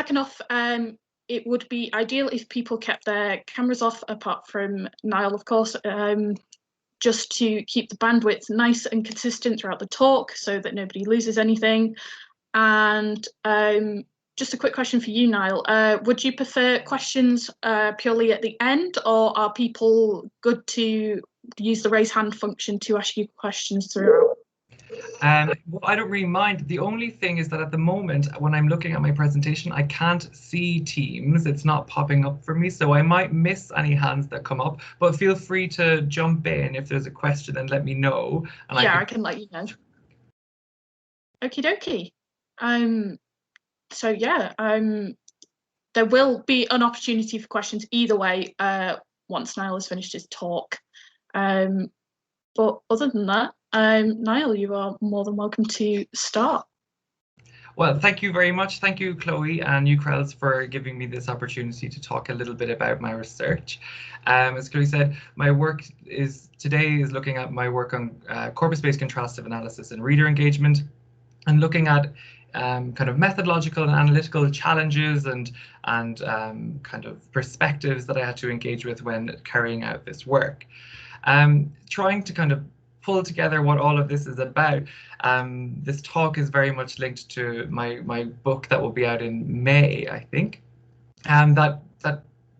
second off, it would be ideal if people kept their cameras off, apart from Niall, of course, just to keep the bandwidth nice and consistent throughout the talk so that nobody loses anything. And just a quick question for you, Niall. Would you prefer questions purely at the end, or are people good to use the raise hand function to ask you questions throughout? Well, I don't really mind. The only thing is that at the moment, when I'm looking at my presentation, I can't see Teams. It's not popping up for me, so I might miss any hands that come up, but feel free to jump in if there's a question and let me know. And yeah, I can let you know. Okie dokie. So yeah, there will be an opportunity for questions either way once Niall has finished his talk. But other than that, Niall, you are more than welcome to start. Well, thank you very much. Thank you, Chloe and UCREL, for giving me this opportunity to talk a little bit about my research. As Chloe said, my work today is looking at my work on corpus-based contrastive analysis and reader engagement, and looking at kind of methodological and analytical challenges and kind of perspectives that I had to engage with when carrying out this work. Trying to kind of pull together what all of this is about. This talk is very much linked to my book that will be out in May, I think, that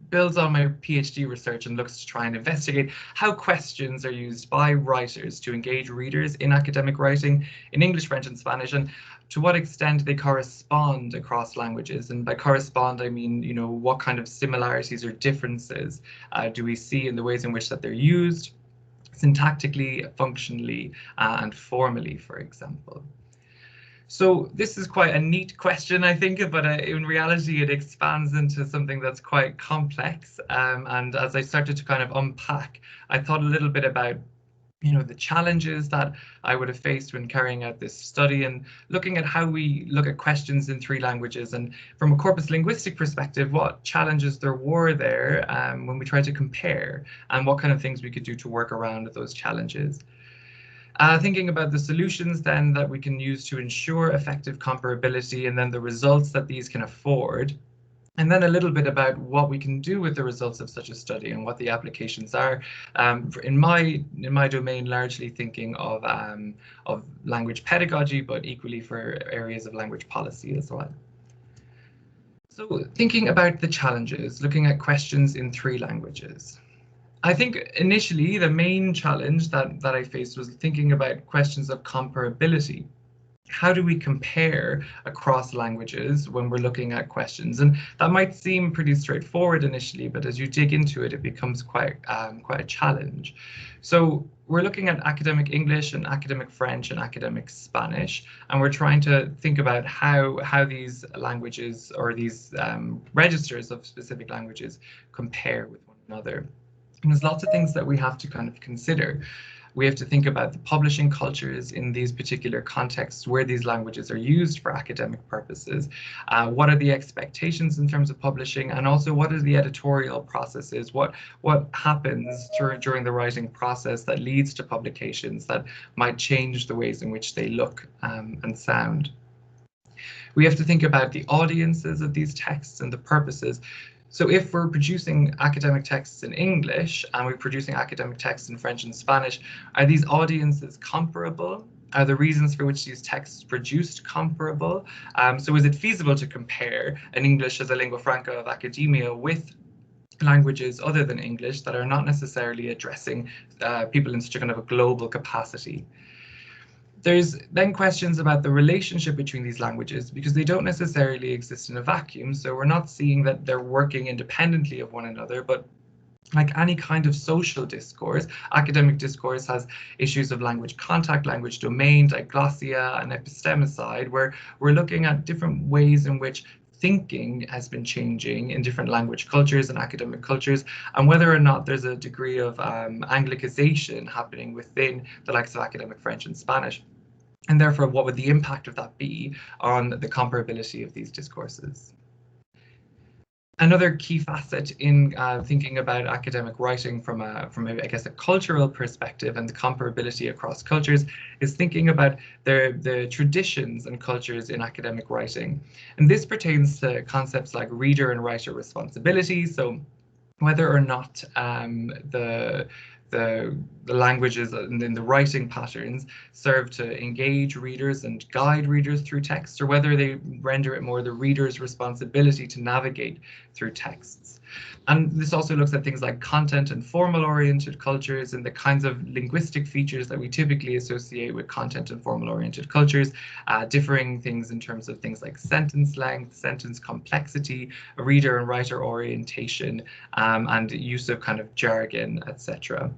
builds on my PhD research and looks to try and investigate how questions are used by writers to engage readers in academic writing in English, French, and Spanish, and to what extent they correspond across languages. And by correspond, I mean, you know, what kind of similarities or differences do we see in the ways in which that they're used, syntactically, functionally, and formally, for example. So this is quite a neat question, I think, but in reality, it expands into something that's quite complex. And as I started to kind of unpack, I thought a little bit about, you know, the challenges that I would have faced when carrying out this study, and looking at how we look at questions in 3 languages, and from a corpus linguistic perspective, what challenges there were there when we tried to compare, and what kind of things we could do to work around those challenges. Thinking about the solutions then that we can use to ensure effective comparability, and then the results that these can afford. And then a little bit about what we can do with the results of such a study and what the applications are. In my domain, largely thinking of language pedagogy, but equally for areas of language policy as well. So thinking about the challenges, looking at questions in 3 languages. I think initially the main challenge that I faced was thinking about questions of comparability. How do we compare across languages when we're looking at questions? And that might seem pretty straightforward initially, but as you dig into it, it becomes quite a challenge. So we're looking at academic English and academic French and academic Spanish, and we're trying to think about how these languages, or these registers of specific languages, compare with one another. And there's lots of things that we have to kind of consider. We have to think about the publishing cultures in these particular contexts where these languages are used for academic purposes. What are the expectations in terms of publishing, and also what are the editorial processes? What happens during the writing process that leads to publications that might change the ways in which they look and sound? We have to think about the audiences of these texts and the purposes. So if we're producing academic texts in English and we're producing academic texts in French and Spanish, are these audiences comparable? Are the reasons for which these texts produced comparable? So is it feasible to compare an English as a lingua franca of academia with languages other than English that are not necessarily addressing people in such a kind of a global capacity? There's then questions about the relationship between these languages, because they don't necessarily exist in a vacuum. So we're not seeing that they're working independently of one another, but like any kind of social discourse, academic discourse has issues of language contact, language domain, diglossia, and epistemicide, where we're looking at different ways in which thinking has been changing in different language cultures and academic cultures, and whether or not there's a degree of Anglicization happening within the likes of academic French and Spanish. And therefore, what would the impact of that be on the comparability of these discourses? Another key facet in thinking about academic writing from I guess a cultural perspective and the comparability across cultures is thinking about the traditions and cultures in academic writing. And this pertains to concepts like reader and writer responsibility. So whether or not the languages and then the writing patterns serve to engage readers and guide readers through text, or whether they render it more the reader's responsibility to navigate through texts. And this also looks at things like content and formal-oriented cultures and the kinds of linguistic features that we typically associate with content and formal-oriented cultures, differing things in terms of things like sentence length, sentence complexity, reader and writer orientation, and use of kind of jargon, etc.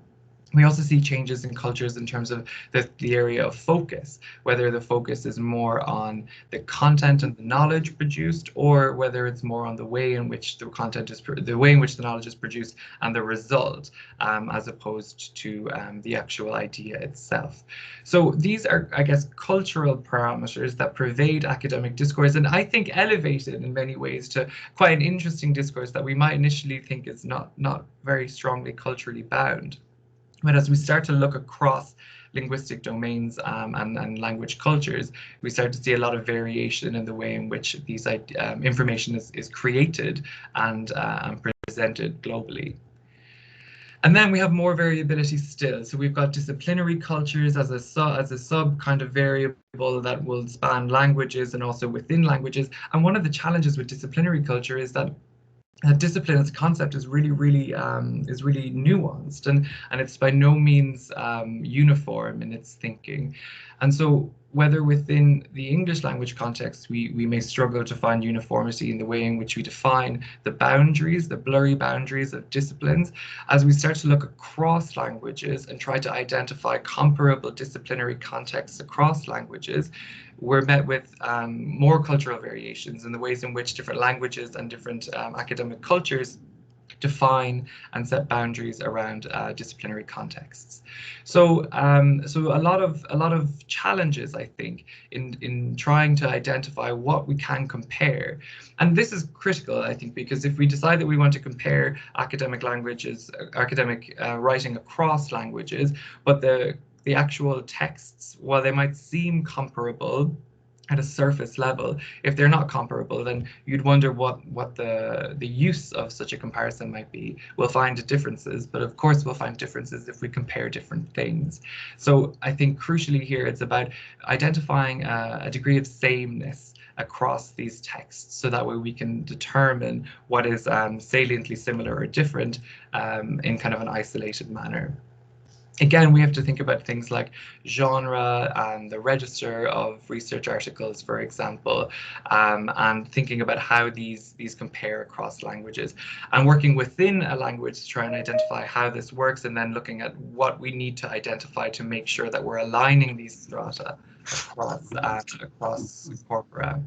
We also see changes in cultures in terms of the area of focus, whether the focus is more on the content and the knowledge produced, or whether it's more on the way in which the content is, the way in which the knowledge is produced and the result, as opposed to the actual idea itself. So these are, I guess, cultural parameters that pervade academic discourse, and I think elevated in many ways to quite an interesting discourse that we might initially think is not very strongly culturally bound. But as we start to look across linguistic domains and language cultures, we start to see a lot of variation in the way in which these information is created and presented globally. And then we have more variability still. So we've got disciplinary cultures as a sub kind of variable that will span languages and also within languages. And one of the challenges with disciplinary culture is that discipline as a concept is really nuanced, and it's by no means uniform in its thinking. And so whether within the English language context we may struggle to find uniformity in the way in which we define the boundaries, the blurry boundaries of disciplines, as we start to look across languages and try to identify comparable disciplinary contexts across languages, we're met with more cultural variations in the ways in which different languages and different academic cultures define and set boundaries around disciplinary contexts. So so a lot of challenges, I think, in trying to identify what we can compare. And this is critical, I think, because if we decide that we want to compare academic languages, academic writing across languages, but the actual texts, while they might seem comparable at a surface level, if they're not comparable, then you'd wonder what the use of such a comparison might be. We'll find differences, but of course we'll find differences if we compare different things. So I think crucially here, it's about identifying a degree of sameness across these texts, so that way we can determine what is saliently similar or different in kind of an isolated manner. Again, we have to think about things like genre and the register of research articles, for example, and thinking about how these compare across languages, and working within a language to try and identify how this works, and then looking at what we need to identify to make sure that we're aligning these strata across corpora.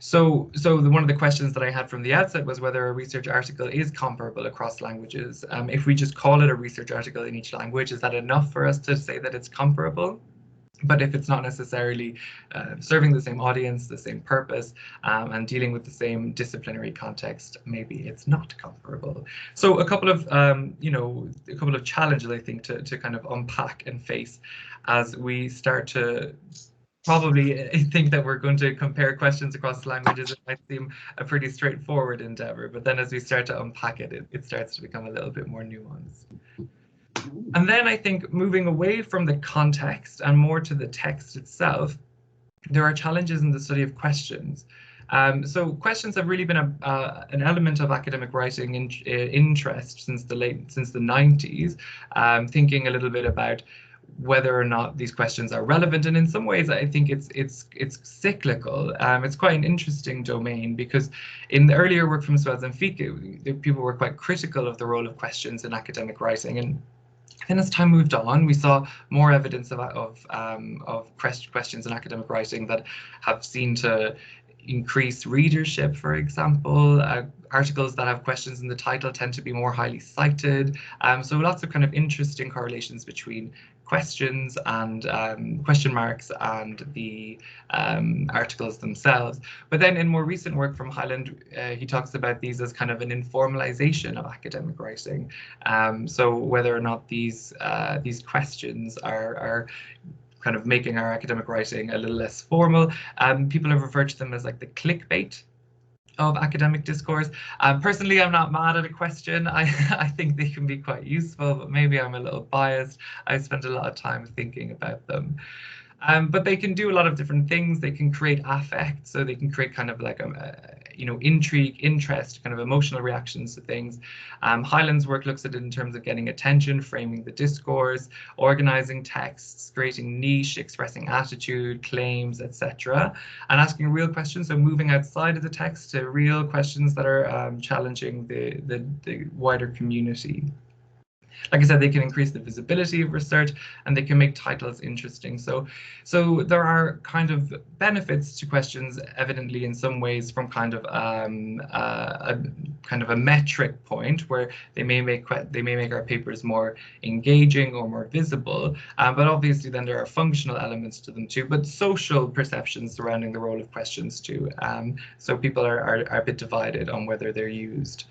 So one of the questions that I had from the outset was whether a research article is comparable across languages. If we just call it a research article in each language, is that enough for us to say that it's comparable? But if it's not necessarily serving the same audience, the same purpose, and dealing with the same disciplinary context, maybe it's not comparable. So a couple of challenges, I think, to kind of unpack and face as we start to probably think that we're going to compare questions across languages. It might seem a pretty straightforward endeavor, but then as we start to unpack it, it starts to become a little bit more nuanced. And then I think moving away from the context and more to the text itself, there are challenges in the study of questions. So questions have really been an element of academic writing interest since the 90s, thinking a little bit about whether or not these questions are relevant, and in some ways I think it's cyclical. It's quite an interesting domain, because in the earlier work from Sweds and Fike, people were quite critical of the role of questions in academic writing, and then as time moved on, we saw more evidence of questions in academic writing that have seen to increase readership, for example. Articles that have questions in the title tend to be more highly cited. So lots of kind of interesting correlations between questions and question marks and the articles themselves. But then in more recent work from Hyland, he talks about these as kind of an informalization of academic writing. So whether or not these questions are kind of making our academic writing a little less formal. People have referred to them as like the clickbait of academic discourse. Personally, I'm not mad at a question. I think they can be quite useful, but maybe I'm a little biased. I spent a lot of time thinking about them. But they can do a lot of different things. They can create affect, so they can create kind of like intrigue, interest, kind of emotional reactions to things. Hyland's work looks at it in terms of getting attention, framing the discourse, organizing texts, creating niche, expressing attitude, claims, etc., and asking real questions. So moving outside of the text to real questions that are challenging the wider community. Like I said, they can increase the visibility of research and they can make titles interesting. So there are kind of benefits to questions, evidently in some ways, from kind of a metric point where they may make our papers more engaging or more visible. But obviously, then there are functional elements to them too. But social perceptions surrounding the role of questions too. So people are a bit divided on whether they're used.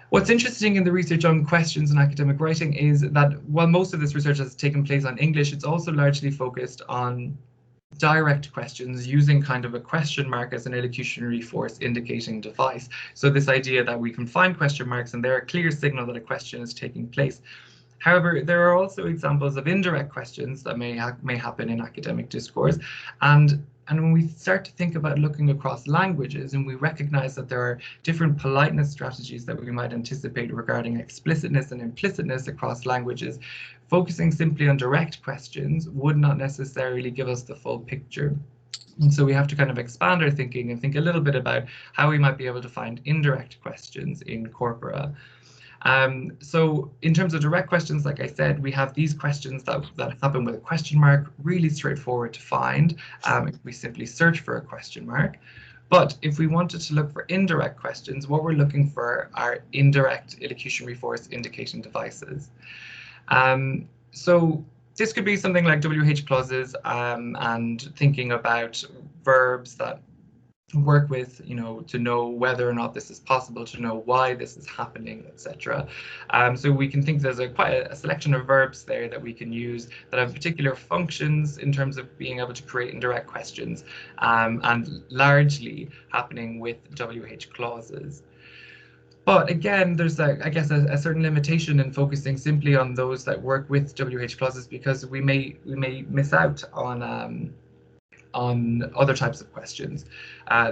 What's interesting in the research on questions in academic writing is that while most of this research has taken place on English, it's also largely focused on direct questions using kind of a question mark as an elocutionary force indicating device. So this idea that we can find question marks and they're a clear signal that a question is taking place. However, there are also examples of indirect questions that may happen in academic discourse. And when we start to think about looking across languages and we recognize that there are different politeness strategies that we might anticipate regarding explicitness and implicitness across languages, focusing simply on direct questions would not necessarily give us the full picture. And so we have to kind of expand our thinking and think a little bit about how we might be able to find indirect questions in corpora. So in terms of direct questions, like I said, we have these questions that happen with a question mark, really straightforward to find. If we simply search for a question mark. But if we wanted to look for indirect questions, what we're looking for are indirect elocutionary force indicating devices. So this could be something like WH clauses and thinking about verbs that work with, to know whether or not this is possible, to know why this is happening, etc. So we can think there's quite a selection of verbs there that we can use that have particular functions in terms of being able to create indirect questions, and largely happening with WH clauses. But again, there's I guess a certain limitation in focusing simply on those that work with WH clauses, because we may miss out on other types of questions.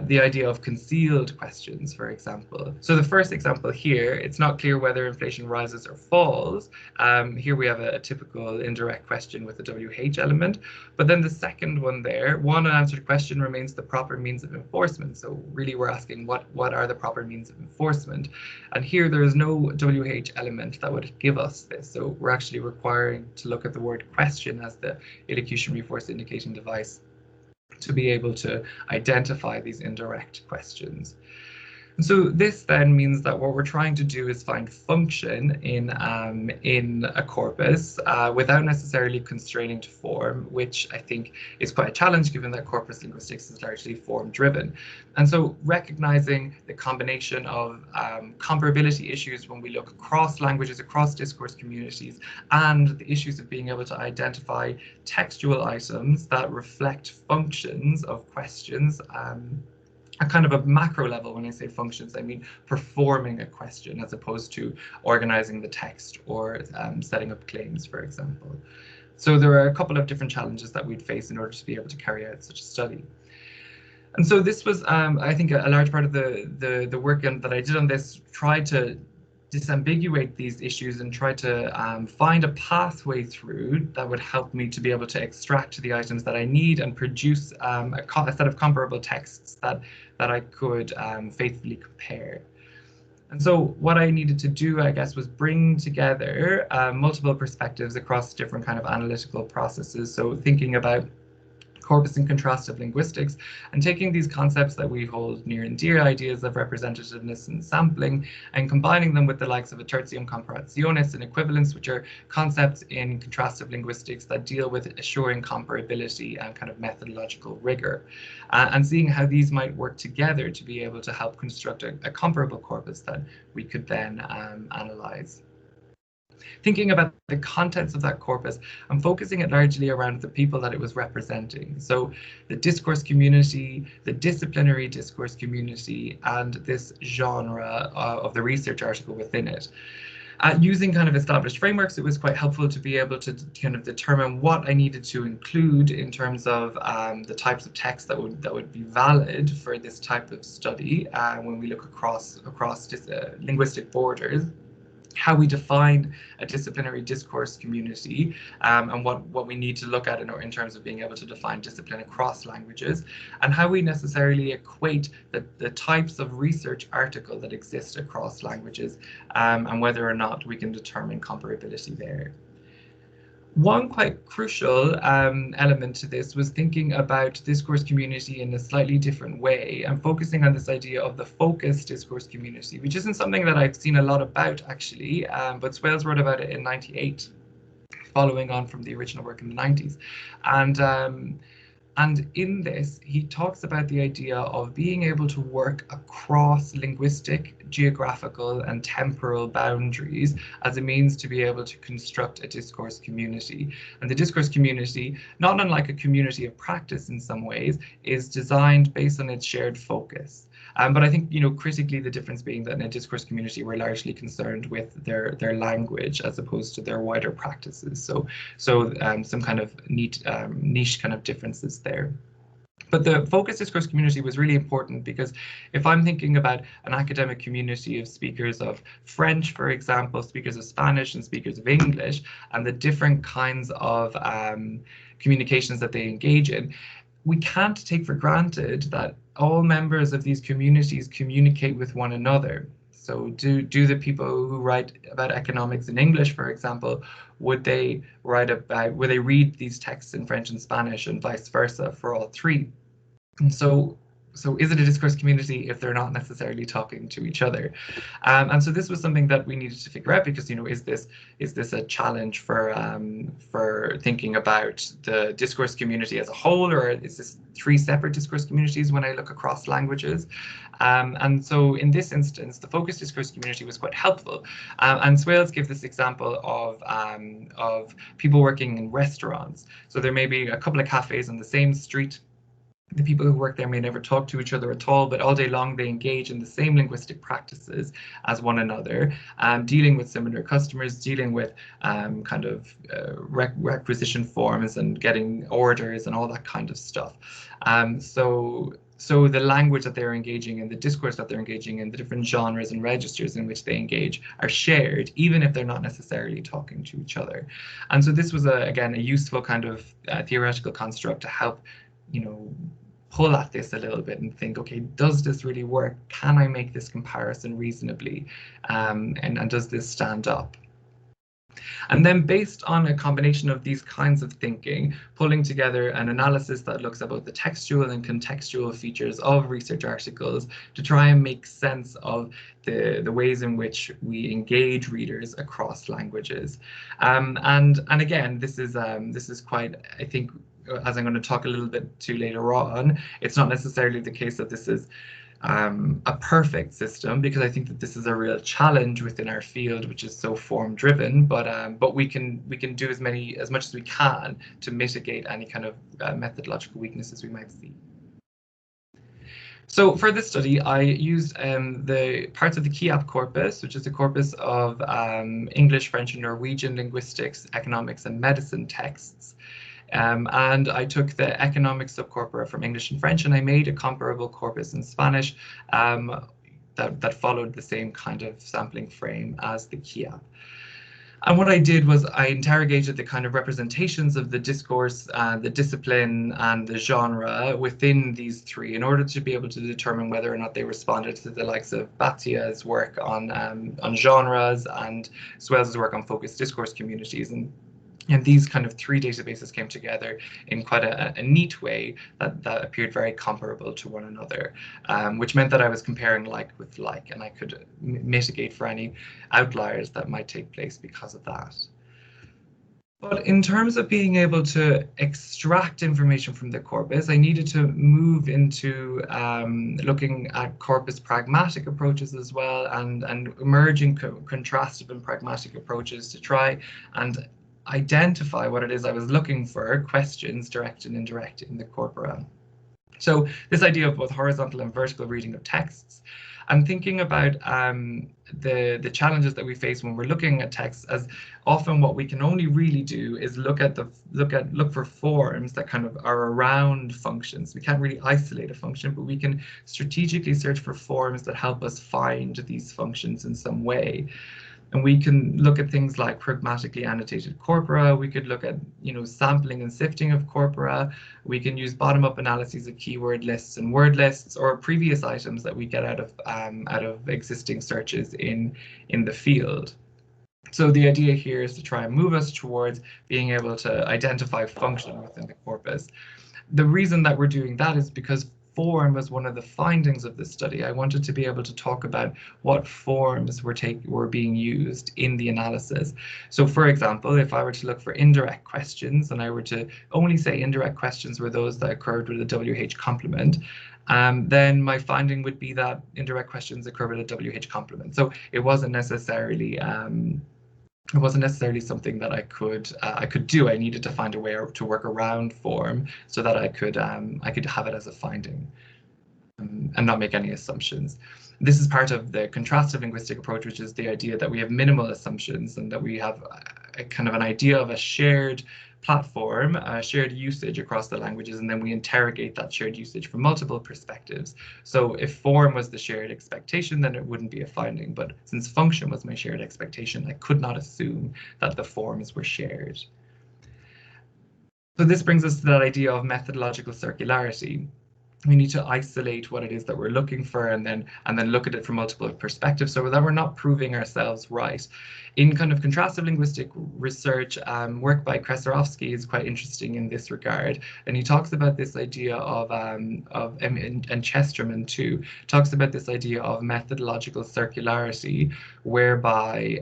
The idea of concealed questions, for example. So the first example here, it's not clear whether inflation rises or falls. Here we have a typical indirect question with a WH element. But then the second one there, one unanswered question remains the proper means of enforcement. So really we're asking what are the proper means of enforcement? And here there is no WH element that would give us this. So we're actually requiring to look at the word question as the elocutionary force indicating device to be able to identify these indirect questions. And so this then means that what we're trying to do is find function in a corpus without necessarily constraining to form, which I think is quite a challenge given that corpus linguistics is largely form driven. And so recognizing the combination of comparability issues when we look across languages, across discourse communities, and the issues of being able to identify textual items that reflect functions of questions, a kind of a macro level. When I say functions, I mean performing a question as opposed to organizing the text or setting up claims, for example. So there are a couple of different challenges that we'd face in order to be able to carry out such a study. And so this was, I think, a large part of the work that I did on this, tried to disambiguate these issues and try to find a pathway through that would help me to be able to extract the items that I need and produce a set of comparable texts that I could faithfully compare. And so what I needed to do, I guess, was bring together multiple perspectives across different kind of analytical processes. So thinking about corpus and contrastive linguistics, and taking these concepts that we hold near and dear, ideas of representativeness and sampling, and combining them with the likes of a tertium, comparationis, and equivalence, which are concepts in contrastive linguistics that deal with assuring comparability and kind of methodological rigor, and seeing how these might work together to be able to help construct a comparable corpus that we could then analyze. Thinking about the contents of that corpus, I'm focusing it largely around the people that it was representing. So the discourse community, the disciplinary discourse community, and this genre of the research article within it. Using kind of established frameworks, it was quite helpful to be able to kind of determine what I needed to include in terms of the types of text that would be valid for this type of study when we look across linguistic borders. How we define a disciplinary discourse community, and what we need to look at in terms of being able to define discipline across languages, and how we necessarily equate the types of research article that exist across languages, and whether or not we can determine comparability there. One quite crucial element to this was thinking about discourse community in a slightly different way and focusing on this idea of the focused discourse community, which isn't something that I've seen a lot about actually, but Swales wrote about it in '98, following on from the original work in the '90s. And in this, he talks about the idea of being able to work across linguistic, geographical, and temporal boundaries as a means to be able to construct a discourse community. And the discourse community, not unlike a community of practice in some ways, is designed based on its shared focus. But I think, critically, the difference being that in a discourse community, we're largely concerned with their language as opposed to their wider practices. So some kind of niche kind of differences there. But the focused discourse community was really important because if I'm thinking about an academic community of speakers of French, for example, speakers of Spanish and speakers of English, and the different kinds of communications that they engage in, we can't take for granted that all members of these communities communicate with one another. So do the people who write about economics in English, for example, would they read these texts in French and Spanish and vice versa for all three? And so is it a discourse community if they're not necessarily talking to each other? And so this was something that we needed to figure out because, is this a challenge for thinking about the discourse community as a whole, or is this three separate discourse communities when I look across languages? And so in this instance, the focused discourse community was quite helpful. And Swales gave this example of people working in restaurants. So there may be a couple of cafes on the same street. The people who work there may never talk to each other at all, but all day long they engage in the same linguistic practices as one another, dealing with similar customers, dealing with requisition forms and getting orders and all that kind of stuff. So the language that they're engaging in, the discourse that they're engaging in, the different genres and registers in which they engage are shared, even if they're not necessarily talking to each other. And so this was, again, a useful kind of theoretical construct to help, pull at this a little bit and think, okay, does this really work? Can I make this comparison reasonably? And does this stand up? And then based on a combination of these kinds of thinking, pulling together an analysis that looks at both the textual and contextual features of research articles to try and make sense of the ways in which we engage readers across languages. And again, this is quite, I think, as I'm going to talk a little bit to later on, it's not necessarily the case that this is a perfect system, because I think that this is a real challenge within our field, which is so form driven. But we can do as much as we can to mitigate any kind of methodological weaknesses we might see. So for this study, I used the parts of the KIAP corpus, which is a corpus of English, French, and Norwegian linguistics, economics, and medicine texts. And I took the economics subcorpora from English and French, and I made a comparable corpus in Spanish that followed the same kind of sampling frame as the KIAP. And what I did was I interrogated the kind of representations of the discourse, the discipline, and the genre within these three in order to be able to determine whether or not they responded to the likes of Batia's work on genres and Swales' work on focused discourse communities. And And these kind of three databases came together in quite a neat way that appeared very comparable to one another, which meant that I was comparing like with like, and I could mitigate for any outliers that might take place because of that. But in terms of being able to extract information from the corpus, I needed to move into looking at corpus pragmatic approaches as well, and emerging contrastive and pragmatic approaches to try and identify what it is I was looking for, questions, direct and indirect, in the corpora. So this idea of both horizontal and vertical reading of texts, I'm thinking about the challenges that we face when we're looking at texts, as often what we can only really do is look for forms that kind of are around functions. We can't really isolate a function, but we can strategically search for forms that help us find these functions in some way. And we can look at things like pragmatically annotated corpora. We could look at, sampling and sifting of corpora. We can use bottom-up analyses of keyword lists and word lists, or previous items that we get out of existing searches in the field. So the idea here is to try and move us towards being able to identify function within the corpus. The reason that we're doing that is because form was one of the findings of this study. I wanted to be able to talk about what forms were being used in the analysis. So for example, if I were to look for indirect questions, and I were to only say indirect questions were those that occurred with a WH complement, then my finding would be that indirect questions occur with a WH complement. So it wasn't necessarily something that I could do. I needed to find a way to work around form so that I could have it as a finding, and not make any assumptions. This is part of the contrastive linguistic approach, which is the idea that we have minimal assumptions and that we have a kind of an idea of a shared platform, shared usage across the languages, and then we interrogate that shared usage from multiple perspectives. So if form was the shared expectation, then it wouldn't be a finding. But since function was my shared expectation, I could not assume that the forms were shared. So this brings us to that idea of methodological circularity. We need to isolate what it is that we're looking for, and then look at it from multiple perspectives, so that we're not proving ourselves right. In kind of contrastive linguistic research, work by Kresarovsky is quite interesting in this regard, and he talks about this idea and Chesterman too talks about this idea of methodological circularity, whereby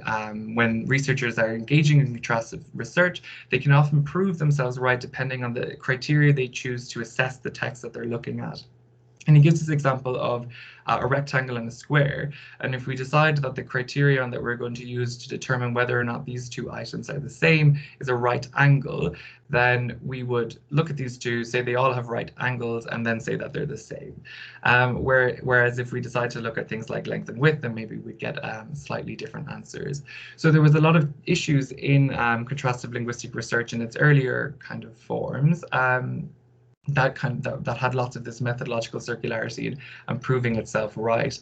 when researchers are engaging in contrastive research, they can often prove themselves right depending on the criteria they choose to assess the text that they're looking at. And he gives this example of a rectangle and a square. And if we decide that the criterion that we're going to use to determine whether or not these two items are the same is a right angle, then we would look at these two, say they all have right angles, and then say that they're the same. Whereas if we decide to look at things like length and width, then maybe we'd get slightly different answers. So there was a lot of issues in contrastive linguistic research in its earlier kind of forms. That had lots of this methodological circularity and proving itself right.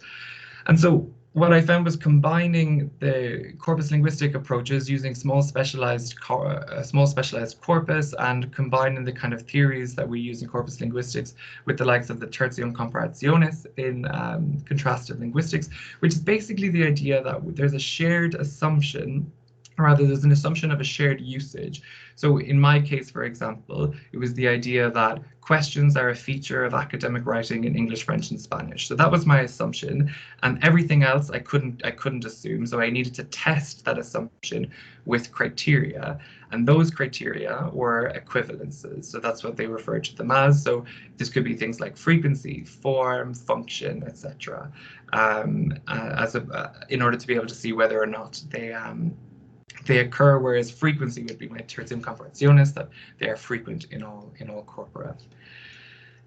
And so what I found was combining the corpus linguistic approaches using small specialized corpus, and combining the kind of theories that we use in corpus linguistics with the likes of the tertia and comparationis in contrastive linguistics, which is basically the idea that there's a shared assumption, or rather there's an assumption of a shared usage. So in my case, for example, it was the idea that questions are a feature of academic writing in English, French, and Spanish. So that was my assumption, and everything else I couldn't assume. So I needed to test that assumption with criteria, and those criteria were equivalences. So that's what they referred to them as. So this could be things like frequency, form, function, etc. In order to be able to see whether or not they occur, whereas frequency would be my tertium comparationis, that they are frequent in all corpora.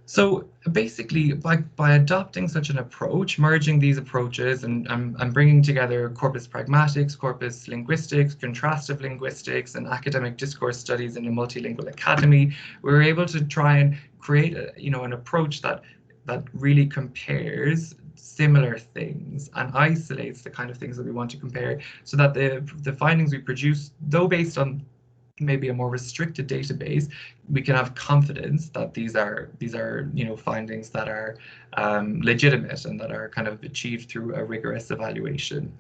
So basically, by adopting such an approach, merging these approaches and bringing together corpus pragmatics, corpus linguistics, contrastive linguistics, and academic discourse studies in a multilingual academy, we were able to try and create an approach that really compares similar things and isolates the kind of things that we want to compare, so that the findings we produce, though based on maybe a more restricted database, we can have confidence that these are findings that are legitimate and that are kind of achieved through a rigorous evaluation.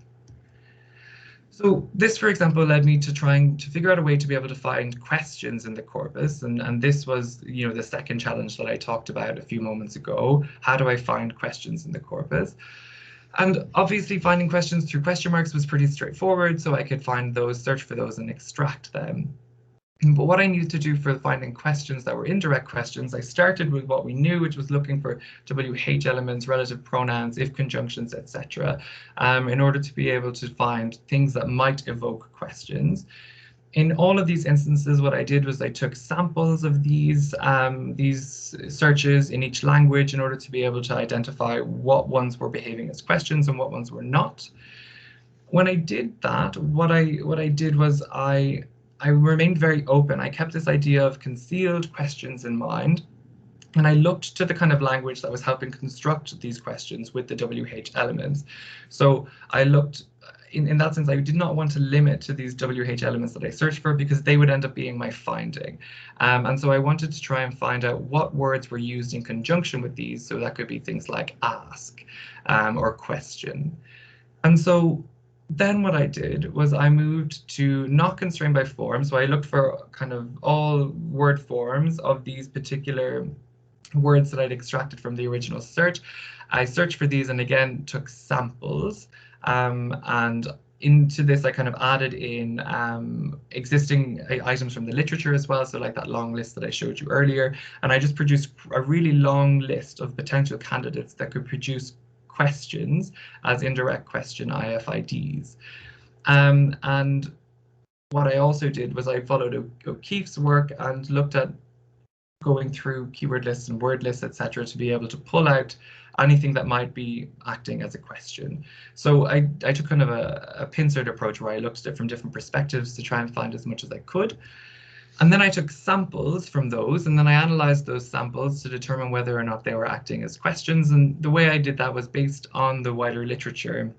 So this, for example, led me to trying to figure out a way to be able to find questions in the corpus. And this was, you know, the second challenge that I talked about a few moments ago. How do I find questions in the corpus? And obviously finding questions through question marks was pretty straightforward, so I could find those, search for those, and extract them. But what I needed to do for finding questions that were indirect questions, I started with what we knew, which was looking for WH elements, relative pronouns, if conjunctions, etc., in order to be able to find things that might evoke questions. In all of these instances, what I did was I took samples of these searches in each language in order to be able to identify what ones were behaving as questions and what ones were not. When I did that, what I did was I remained very open. I kept this idea of concealed questions in mind, and I looked to the kind of language that was helping construct these questions with the WH elements. So I looked, in that sense, I did not want to limit to these WH elements that I searched for, because they would end up being my finding. And so I wanted to try and find out what words were used in conjunction with these. So that could be things like ask or question. And so then what I did was I moved to not constrained by form. So I looked for kind of all word forms of these particular words that I'd extracted from the original search. I searched for these and again took samples. And into this, I kind of added in existing items from the literature as well. So like that long list that I showed you earlier. And I just produced a really long list of potential candidates that could produce questions as indirect question IFIDs. And what I also did was I followed O'Keefe's work and looked at going through keyword lists and word lists, etc., to be able to pull out anything that might be acting as a question. So I took kind of a pincered approach where I looked at it from different perspectives to try and find as much as I could. And then I took samples from those, and then I analyzed those samples to determine whether or not they were acting as questions. And the way I did that was based on the wider literature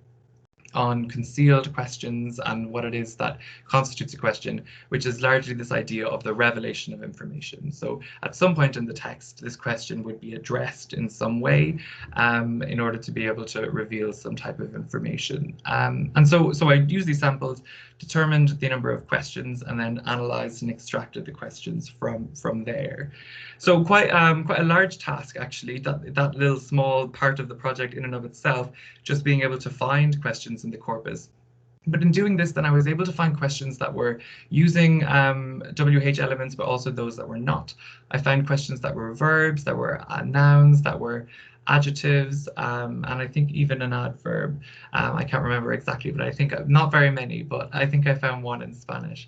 on concealed questions and what it is that constitutes a question, which is largely this idea of the revelation of information. So at some point in the text, this question would be addressed in some way in order to be able to reveal some type of information. And so I used these samples, determined the number of questions, and then analyzed and extracted the questions from there. So quite a large task, actually, that little small part of the project in and of itself, just being able to find questions in the corpus. But in doing this, then I was able to find questions that were using WH elements, but also those that were not. I found questions that were verbs, that were nouns, that were adjectives, and I think even an adverb. I can't remember exactly, but I think not very many, but I think I found one in Spanish.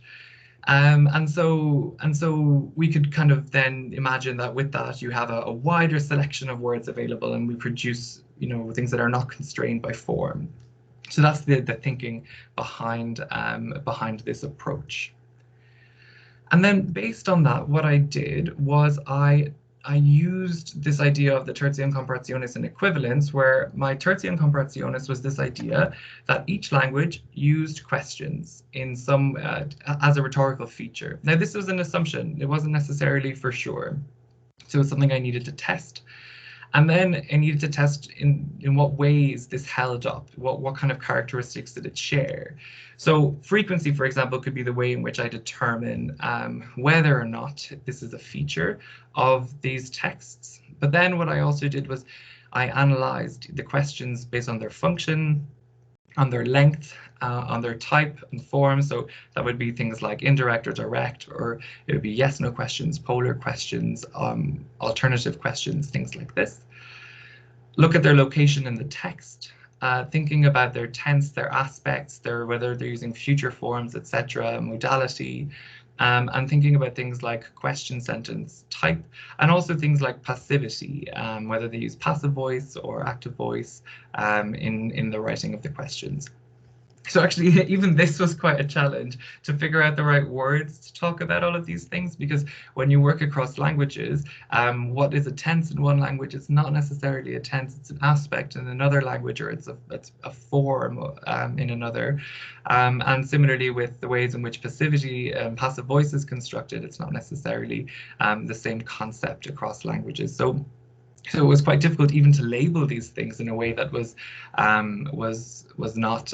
And so we could kind of then imagine that with that you have a wider selection of words available, and we produce, you know, things that are not constrained by form. So that's the thinking behind this approach. And then based on that, what I did was I used this idea of the tertia and comparationis and equivalence, where my tertia and comparationis was this idea that each language used questions in some as a rhetorical feature. Now, this was an assumption. It wasn't necessarily for sure. So it's something I needed to test. And then I needed to test in what ways this held up, what kind of characteristics did it share. So frequency, for example, could be the way in which I determine whether or not this is a feature of these texts. But then what I also did was I analyzed the questions based on their function, on their length, on their type and form. So that would be things like indirect or direct, or it would be yes, no questions, polar questions, alternative questions, things like this. Look at their location in the text, thinking about their tense, their aspects, whether they're using future forms, etc., modality, and thinking about things like question sentence type, and also things like passivity, whether they use passive voice or active voice in the writing of the questions. So actually, even this was quite a challenge to figure out the right words to talk about all of these things, because when you work across languages, what is a tense in one language is not necessarily a tense, it's an aspect in another language, or it's a form in another. And similarly with the ways in which passivity and passive voice is constructed, it's not necessarily the same concept across languages. So So it was quite difficult even to label these things in a way that was not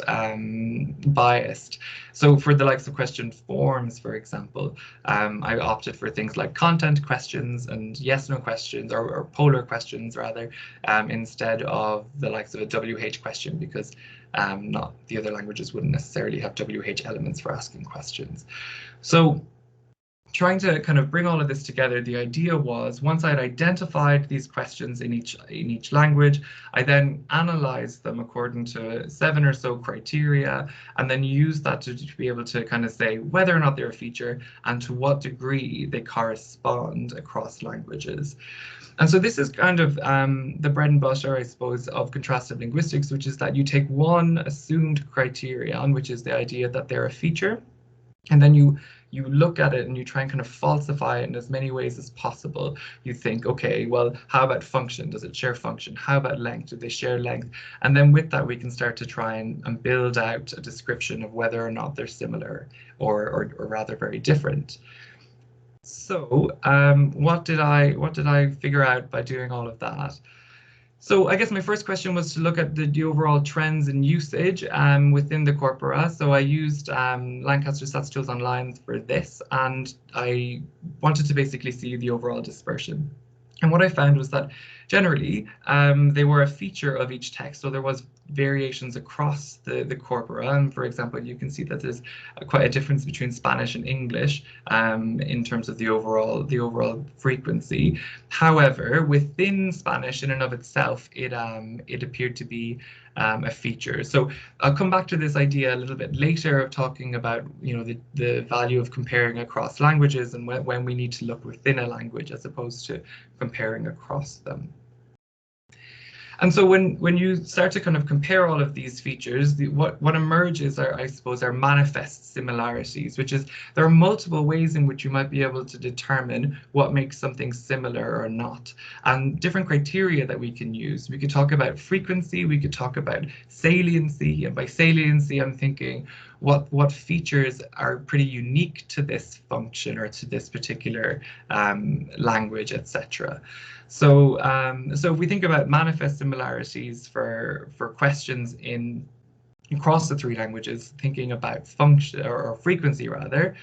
biased. So for the likes of question forms, for example, I opted for things like content questions and yes/no questions, or polar questions rather, instead of the likes of a WH question, because not the other languages wouldn't necessarily have WH elements for asking questions. So trying to kind of bring all of this together, the idea was, once I'd identified these questions in each language, I then analyzed them according to 7 or so criteria, and then used that to be able to kind of say whether or not they're a feature and to what degree they correspond across languages. And so this is kind of the bread and butter, I suppose, of contrastive linguistics, which is that you take one assumed criterion, which is the idea that they're a feature, and then you look at it and you try and kind of falsify it in as many ways as possible. You think, okay, well, how about function? Does it share function? How about length? Do they share length? And then with that, we can start to try and build out a description of whether or not they're similar or rather very different. So what did I figure out by doing all of that? So I guess my first question was to look at the overall trends in usage within the corpora. So I used Lancaster Stats Tools Online for this, and I wanted to basically see the overall dispersion. And what I found was that generally they were a feature of each text. So there was variations across the corpora. And for example, you can see that there's quite a difference between Spanish and English in terms of the overall frequency. However, within Spanish in and of itself, it appeared to be a feature. So I'll come back to this idea a little bit later of talking about, you know, the value of comparing across languages and when we need to look within a language as opposed to comparing across them. And so when you start to kind of compare all of these features, what emerges are, I suppose, are manifest similarities, which is there are multiple ways in which you might be able to determine what makes something similar or not, and different criteria that we can use. We could talk about frequency, we could talk about saliency, and by saliency, I'm thinking what features are pretty unique to this function or to this particular language, etc. So, so if we think about manifest similarities for questions across the 3 languages, thinking about function or frequency rather,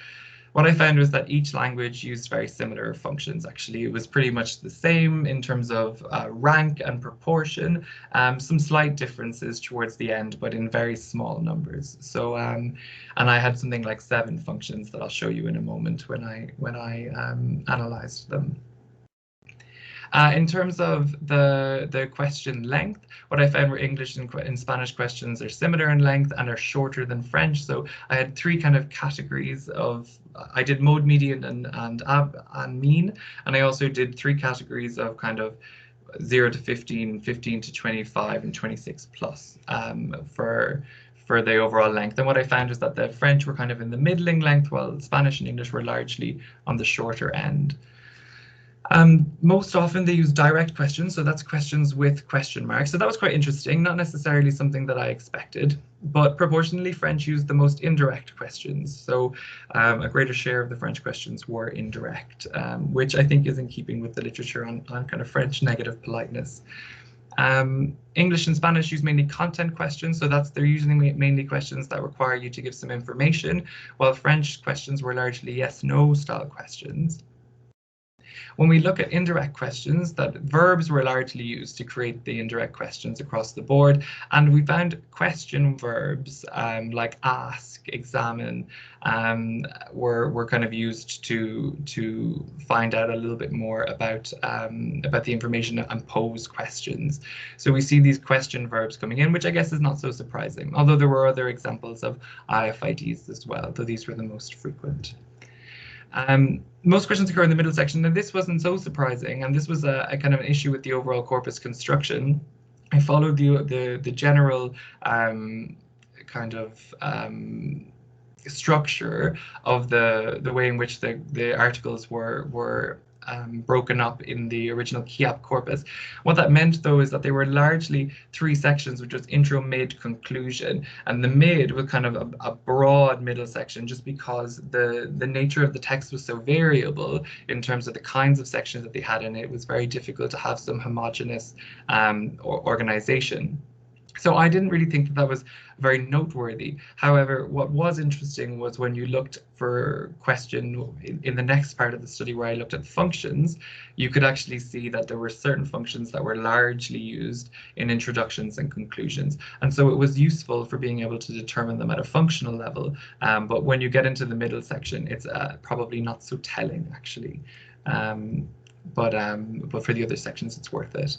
what I found was that each language used very similar functions. Actually, it was pretty much the same in terms of rank and proportion. Some slight differences towards the end, but in very small numbers. So, and I had something like 7 functions that I'll show you in a moment when I analyzed them. In terms of the question length, what I found were English and Spanish questions are similar in length and are shorter than French. So I had 3 kind of categories of, I did mode, median, and mean, and I also did 3 categories of kind of 0 to 15, 15 to 25, and 26 plus for the overall length. And what I found is that the French were kind of in the middling length, while Spanish and English were largely on the shorter end. Most often they use direct questions, so that's questions with question marks. So that was quite interesting, not necessarily something that I expected, but proportionally French used the most indirect questions. So a greater share of the French questions were indirect, which I think is in keeping with the literature on kind of French negative politeness. English and Spanish use mainly content questions, so they're usually mainly questions that require you to give some information, while French questions were largely yes/no style questions. When we look at indirect questions, that verbs were largely used to create the indirect questions across the board, and we found question verbs like ask, examine, were kind of used to find out a little bit more about the information and pose questions. So we see these question verbs coming in, which I guess is not so surprising, although there were other examples of IFIDs as well, though these were the most frequent. Most questions occur in the middle section, and this wasn't so surprising, and this was a kind of an issue with the overall corpus construction. I followed the general kind of structure of the way in which the articles were broken up in the original Kiap corpus. What that meant, though, is that they were largely 3 sections, which was intro, mid, conclusion. And the mid was kind of a broad middle section, just because the nature of the text was so variable in terms of the kinds of sections that they had in it. It was very difficult to have some homogeneous organization. So I didn't really think that that was very noteworthy. However, what was interesting was when you looked for question in the next part of the study where I looked at functions, you could actually see that there were certain functions that were largely used in introductions and conclusions. And so it was useful for being able to determine them at a functional level. But when you get into the middle section, it's probably not so telling, actually. But for the other sections, it's worth it.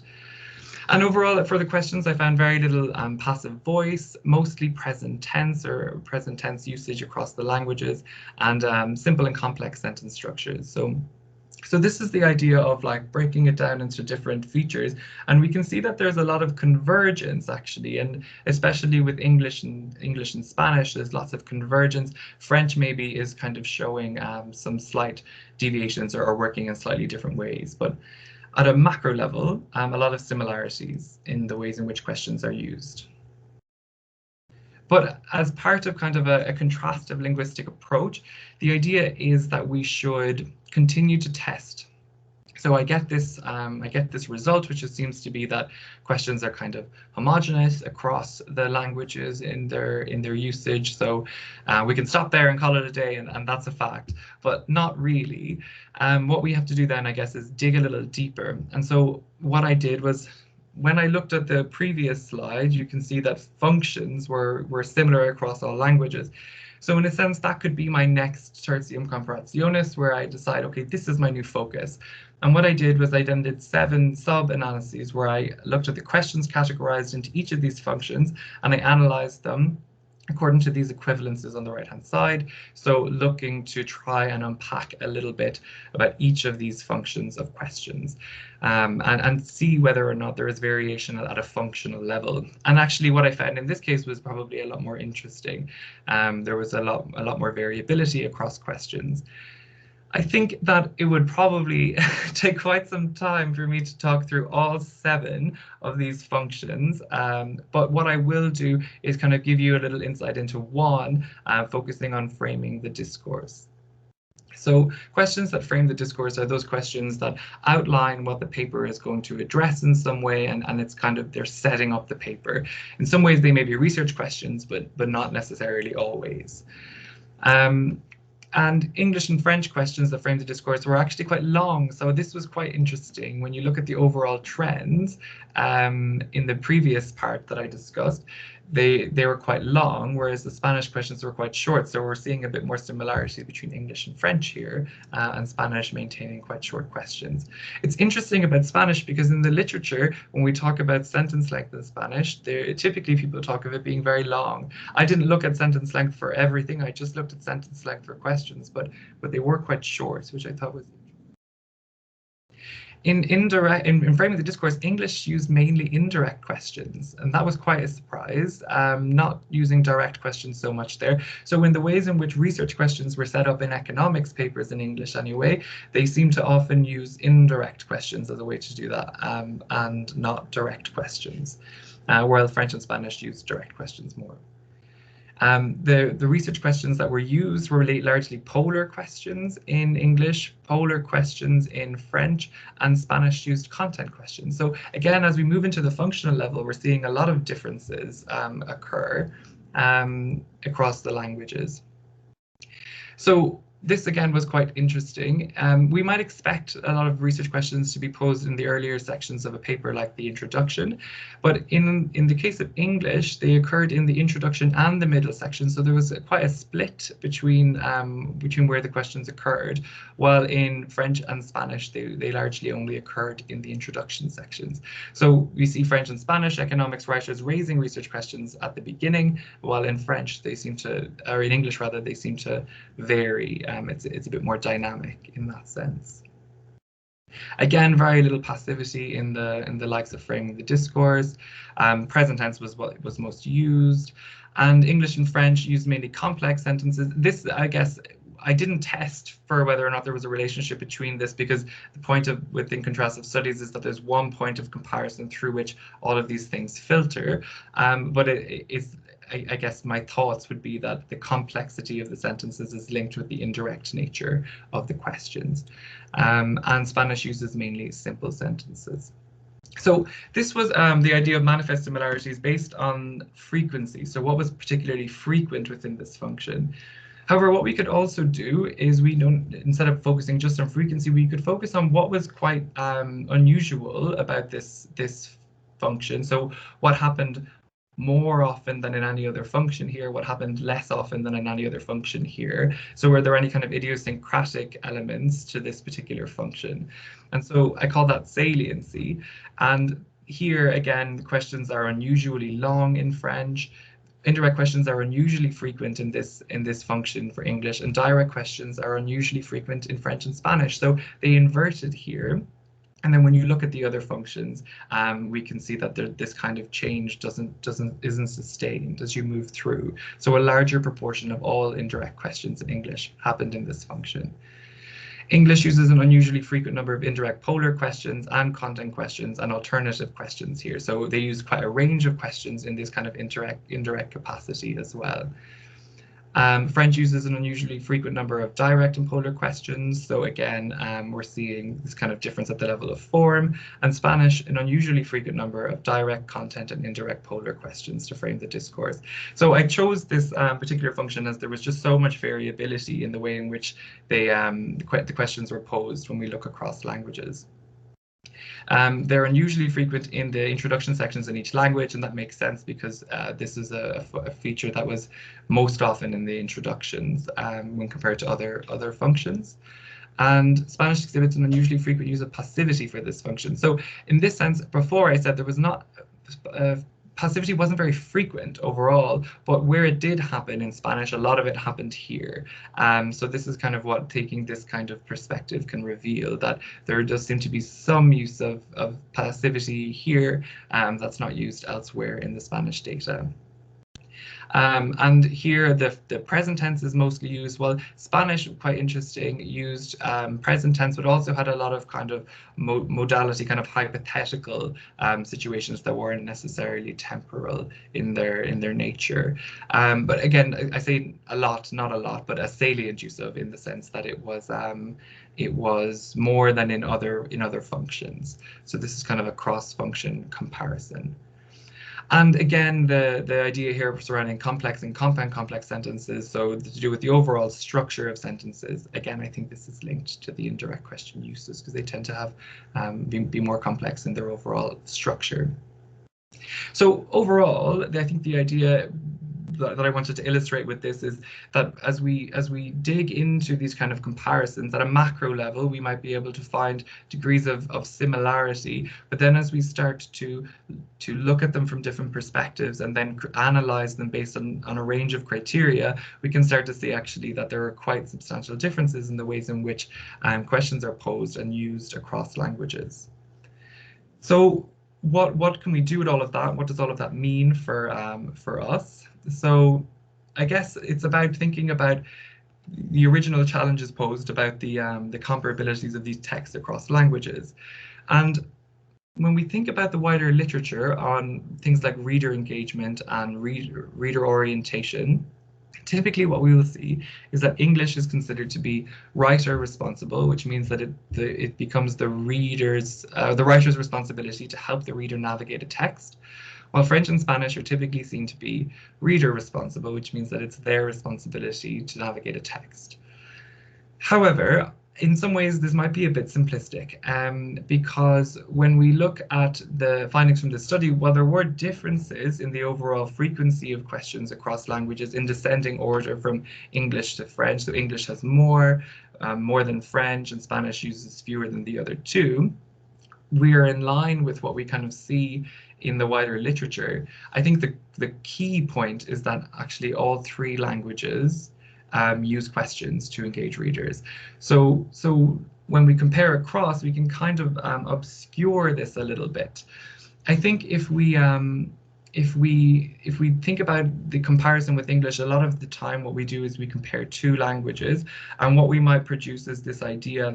And overall, for the questions, I found very little passive voice, mostly present tense or present tense usage across the languages, and simple and complex sentence structures. So this is the idea of like breaking it down into different features, and we can see that there's a lot of convergence actually, and especially with English and Spanish, there's lots of convergence. French maybe is kind of showing some slight deviations or working in slightly different ways, but at a macro level, a lot of similarities in the ways in which questions are used. But as part of kind of a contrastive linguistic approach, the idea is that we should continue to test. So I get this result, which seems to be that questions are kind of homogeneous across the languages in their usage. So we can stop there and call it a day, and that's a fact, but not really. What we have to do then, I guess, is dig a little deeper. And so what I did was, when I looked at the previous slide, you can see that functions were similar across all languages. So in a sense, that could be my next tertium comparationis, where I decide, okay, this is my new focus. And what I did was I then did 7 sub-analyses where I looked at the questions categorized into each of these functions, and I analyzed them according to these equivalences on the right-hand side. So looking to try and unpack a little bit about each of these functions of questions, and see whether or not there is variation at a functional level. And actually what I found in this case was probably a lot more interesting. There was a lot more variability across questions. I think that it would probably take quite some time for me to talk through all 7 of these functions, but what I will do is kind of give you a little insight into one, focusing on framing the discourse. So questions that frame the discourse are those questions that outline what the paper is going to address in some way, and it's kind of, they're setting up the paper. In some ways they may be research questions, but not necessarily always. And English and French questions that frame the discourse were actually quite long. So this was quite interesting when you look at the overall trends in the previous part that I discussed. They were quite long, whereas the Spanish questions were quite short. So we're seeing a bit more similarity between English and French here, and Spanish maintaining quite short questions. It's interesting about Spanish because in the literature, when we talk about sentence length in Spanish, typically people talk of it being very long. I didn't look at sentence length for everything. I just looked at sentence length for questions, but they were quite short, which I thought was interesting. In framing the discourse, English used mainly indirect questions, and that was quite a surprise, not using direct questions so much there. So in the ways in which research questions were set up in economics papers in English anyway, they seem to often use indirect questions as a way to do that, and not direct questions, while French and Spanish use direct questions more. The research questions that were used were largely polar questions in English, polar questions in French, and Spanish used content questions. So again, as we move into the functional level, we're seeing a lot of differences occur across the languages. So this again was quite interesting. We might expect a lot of research questions to be posed in the earlier sections of a paper like the introduction, but in the case of English, they occurred in the introduction and the middle section. So there was quite a split between where the questions occurred, while in French and Spanish, they largely only occurred in the introduction sections. So we see French and Spanish economics writers raising research questions at the beginning, while in French, they seem to, or in English rather, they seem to vary. It's a bit more dynamic in that sense. Again, very little passivity in the likes of framing the discourse. Present tense was what was most used, and English and French used mainly complex sentences. This, I guess, I didn't test for whether or not there was a relationship between this, because the point of within contrastive studies is that there's one point of comparison through which all of these things filter. But I guess my thoughts would be that the complexity of the sentences is linked with the indirect nature of the questions. And Spanish uses mainly simple sentences. So this was the idea of manifest similarities based on frequency. So what was particularly frequent within this function? However, what we could also do is instead of focusing just on frequency, we could focus on what was quite unusual about this function. So what happened more often than in any other function here, what happened less often than in any other function here. So were there any kind of idiosyncratic elements to this particular function? And so I call that saliency. And here again, the questions are unusually long in French. Indirect questions are unusually frequent in this function for English, and direct questions are unusually frequent in French and Spanish. So they inverted here. And then when you look at the other functions, we can see that this kind of change isn't sustained as you move through. So a larger proportion of all indirect questions in English happened in this function. English uses an unusually frequent number of indirect polar questions and content questions and alternative questions here. So they use quite a range of questions in this kind of indirect capacity as well. French uses an unusually frequent number of direct and polar questions. So again, we're seeing this kind of difference at the level of form. And Spanish, an unusually frequent number of direct, content, and indirect polar questions to frame the discourse. So I chose this particular function as there was just so much variability in the way in which the questions were posed when we look across languages. They're unusually frequent in the introduction sections in each language, and that makes sense because this is a feature that was most often in the introductions when compared to other functions. And Spanish exhibits an unusually frequent use of passivity for this function. So in this sense, before I said there was not passivity wasn't very frequent overall, but where it did happen in Spanish, a lot of it happened here. So this is kind of what taking this kind of perspective can reveal, that there does seem to be some use of passivity here that's not used elsewhere in the Spanish data. And here the present tense is mostly used. Well, Spanish, quite interesting, used present tense, but also had a lot of kind of modality, kind of hypothetical situations that weren't necessarily temporal in their nature. But again, I say a lot, not a lot, but a salient use of, in the sense that it was more than in other functions. So this is kind of a cross-function comparison. And again, the idea here surrounding complex and compound complex sentences, so to do with the overall structure of sentences. Again, I think this is linked to the indirect question uses because they tend to have be more complex in their overall structure. So overall, I think the idea that I wanted to illustrate with this is that as we dig into these kind of comparisons at a macro level, we might be able to find degrees of similarity, but then as we start to look at them from different perspectives and then analyze them based on a range of criteria, we can start to see actually that there are quite substantial differences in the ways in which questions are posed and used across languages. So what can we do with all of that? What does all of that mean for us? So I guess it's about thinking about the original challenges posed about the comparabilities of these texts across languages. And when we think about the wider literature on things like reader engagement and reader orientation, typically what we will see is that English is considered to be writer responsible, which means that it becomes the writer's responsibility to help the reader navigate a text, while French and Spanish are typically seen to be reader responsible, which means that it's their responsibility to navigate a text. However, in some ways, this might be a bit simplistic because when we look at the findings from the study, while there were differences in the overall frequency of questions across languages in descending order from English to French, so English has more than French and Spanish uses fewer than the other two, we are in line with what we kind of see in the wider literature. I think the key point is that actually all three languages use questions to engage readers. So when we compare across, we can kind of obscure this a little bit. I think if we if we think about the comparison with English, a lot of the time what we do is we compare two languages, and what we might produce is this idea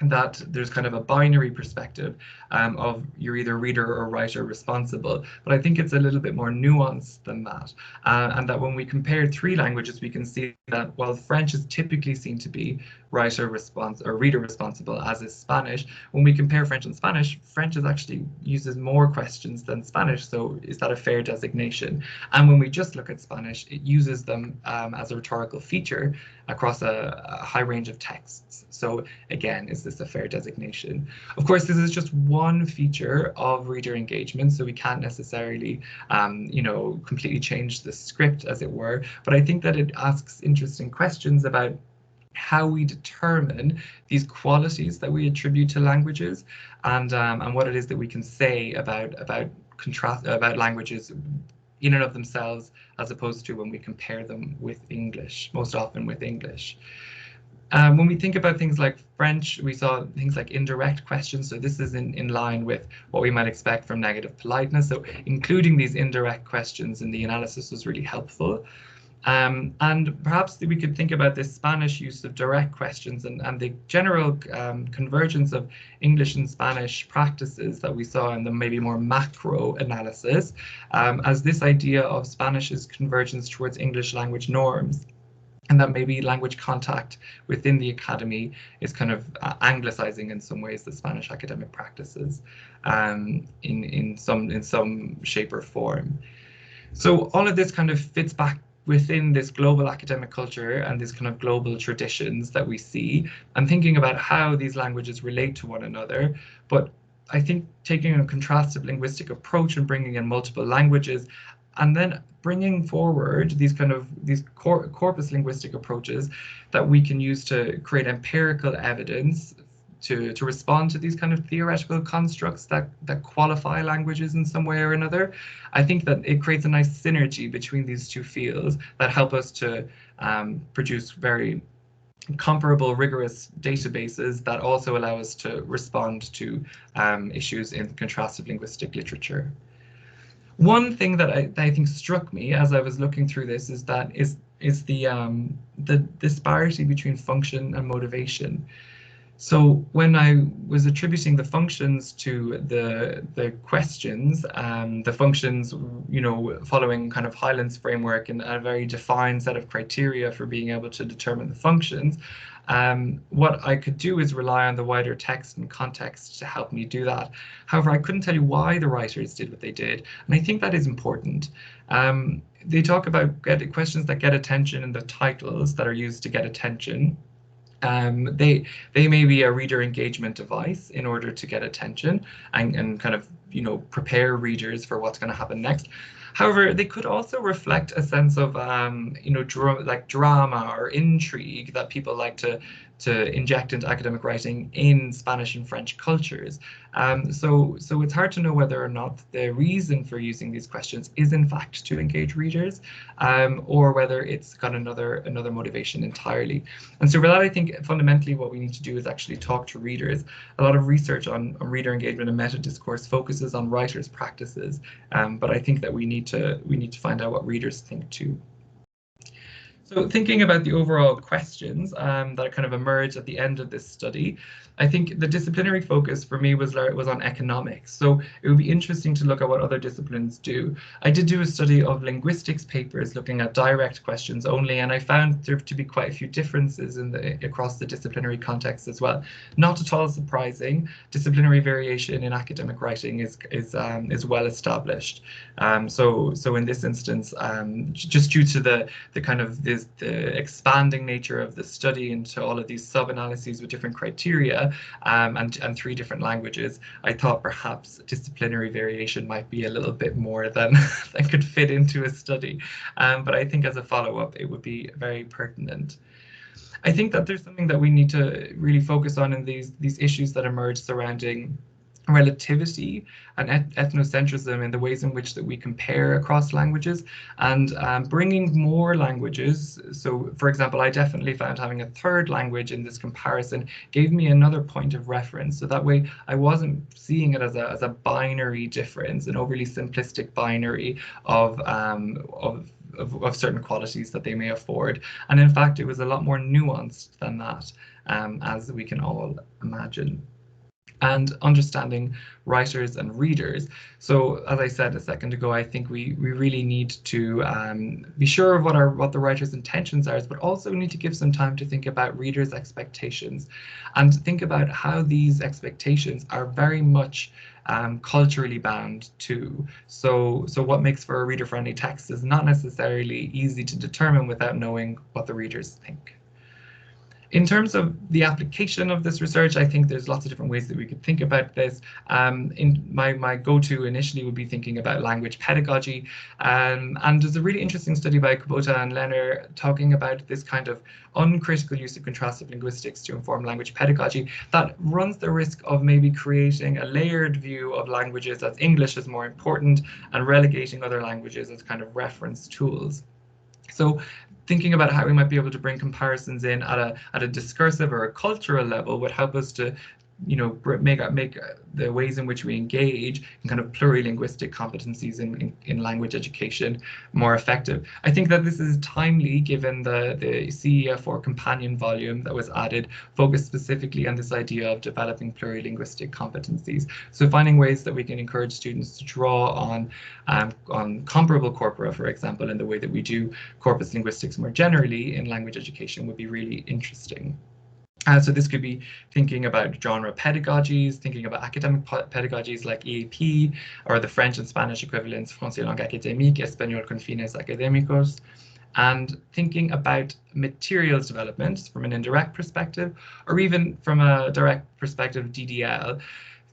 that there's kind of a binary perspective of you're either reader or writer responsible. But I think it's a little bit more nuanced than that. And that when we compare three languages, we can see that while French is typically seen to be reader responsible, as is Spanish, when we compare French and Spanish, French is actually uses more questions than Spanish. So is that a fair designation? And when we just look at Spanish, it uses them as a rhetorical feature across a high range of texts. So again, is this a fair designation? Of course, this is just one feature of reader engagement, so we can't necessarily, completely change the script, as it were. But I think that it asks interesting questions about how we determine these qualities that we attribute to languages, and what it is that we can say about languages in and of themselves, as opposed to when we compare them with English, most often with English. When we think about things like French, we saw things like indirect questions. So this is in line with what we might expect from negative politeness. So including these indirect questions in the analysis was really helpful. And perhaps we could think about this Spanish use of direct questions and the general convergence of English and Spanish practices that we saw in the maybe more macro analysis as this idea of Spanish's convergence towards English language norms, and that maybe language contact within the academy is kind of anglicizing in some ways the Spanish academic practices in some shape or form. So all of this kind of fits back within this global academic culture and these kind of global traditions that we see, and thinking about how these languages relate to one another. But I think taking a contrastive linguistic approach and bringing in multiple languages, and then bringing forward these corpus linguistic approaches that we can use to create empirical evidence to respond to these kind of theoretical constructs that qualify languages in some way or another. I think that it creates a nice synergy between these two fields that help us to produce very comparable, rigorous databases that also allow us to respond to issues in contrastive linguistic literature. One thing that I think struck me as I was looking through this is the disparity between function and motivation. So when I was attributing the functions to the questions, the functions, following kind of Highland's framework and a very defined set of criteria for being able to determine the functions, what I could do is rely on the wider text and context to help me do that. However, I couldn't tell you why the writers did what they did, and I think that is important. They talk about questions that get attention and the titles that are used to get attention. They may be a reader engagement device in order to get attention and kind of prepare readers for what's going to happen next. However, they could also reflect a sense of drama or intrigue that people like to inject into academic writing in Spanish and French cultures. So it's hard to know whether or not the reason for using these questions is in fact to engage readers, or whether it's got another motivation entirely. And so for that, I think fundamentally what we need to do is actually talk to readers. A lot of research on reader engagement and meta discourse focuses on writers' practices, but I think that we need to find out what readers think too. So thinking about the overall questions that kind of emerged at the end of this study, I think the disciplinary focus for me was on economics. So it would be interesting to look at what other disciplines do. I did do a study of linguistics papers looking at direct questions only, and I found there to be quite a few differences across the disciplinary context as well. Not at all surprising. Disciplinary variation in academic writing is well established. So in this instance, just due to the kind of the expanding nature of the study into all of these sub-analyses with different criteria and three different languages, I thought perhaps disciplinary variation might be a little bit more than could fit into a study. But I think as a follow-up, it would be very pertinent. I think that there's something that we need to really focus on in these issues that emerge surrounding relativity and ethnocentrism in the ways in which that we compare across languages, and bringing more languages. So, for example, I definitely found having a third language in this comparison gave me another point of reference. So that way I wasn't seeing it as a binary difference, an overly simplistic binary of certain qualities that they may afford. And in fact, it was a lot more nuanced than that, as we can all imagine. And understanding writers and readers. So, as I said a second ago, I think we really need to be sure of what the writer's intentions are, but also need to give some time to think about readers' expectations, and think about how these expectations are very much culturally bound too. So what makes for a reader-friendly text is not necessarily easy to determine without knowing what the readers think. In terms of the application of this research, I think there's lots of different ways that we could think about this. In my go-to initially would be thinking about language pedagogy. And there's a really interesting study by Corpora and Leonard talking about this kind of uncritical use of contrastive linguistics to inform language pedagogy that runs the risk of maybe creating a layered view of languages as English is more important and relegating other languages as kind of reference tools. So thinking about how we might be able to bring comparisons in at a discursive or a cultural level would help us to, you know, make the ways in which we engage in kind of plurilinguistic competencies in language education more effective. I think that this is timely given the CEF or companion volume that was added, focused specifically on this idea of developing plurilinguistic competencies. So finding ways that we can encourage students to draw on comparable corpora, for example, in the way that we do corpus linguistics more generally in language education would be really interesting. So this could be thinking about genre pedagogies, thinking about academic pedagogies like EAP, or the French and Spanish equivalents, Français langue académique, Español con fines académicos, and thinking about materials development from an indirect perspective, or even from a direct perspective, DDL,